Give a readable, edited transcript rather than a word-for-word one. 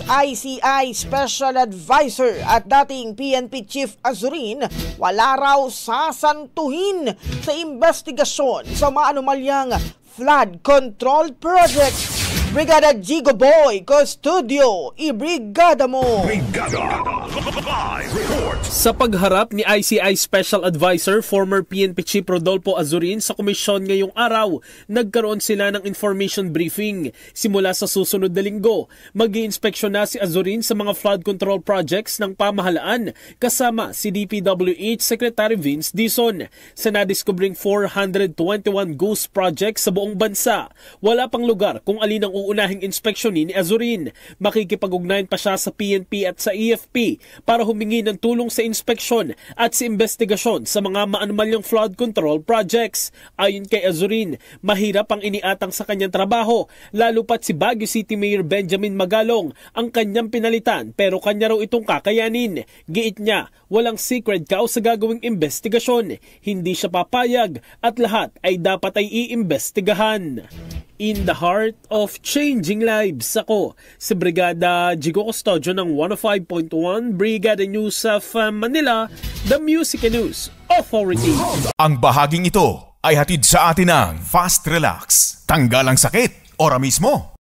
ICI Special Advisor at dating PNP Chief Azurin wala raw sasantuhin sa investigasyon sa maanomalyang flood control project. Brigada Jigo Boy, Custodio, ibrigada mo! Brigada Live Report! Sa pagharap ni ICI Special Advisor, former PNP Chief Rodolfo Azurin sa komisyon ngayong araw, nagkaroon sila ng information briefing. Simula sa susunod na linggo, mag-iinspeksyon na si Azurin sa mga flood control projects ng pamahalaan kasama si DPWH Secretary Vince Dizon. Sa nadiskubring 421 ghost projects sa buong bansa, wala pang lugar kung alin ang uunahing inspeksyonin ni Azurin. Makikipag-ugnayan pa siya sa PNP at sa EFP para humingi ng tulong sa inspeksyon at sa investigasyon sa mga maanomalyang flood control projects. Ayon kay Azurin, mahirap ang iniatang sa kanyang trabaho, lalo pat si Baguio City Mayor Benjamin Magalong ang kanyang pinalitan pero kanya raw itong kakayanin. Giit niya, walang secret cow sa gagawing investigasyon. Hindi siya papayag at lahat ay dapat ay iimbestigahan. In the heart of changing lives, ako si Brigada Jigo Custodio ng 105.1 Brigada News of Manila, the Music and News Authority. Ang bahaging ito ay hatid sa atin ng Fast Relax. Tanggal ang sakit, ora mismo.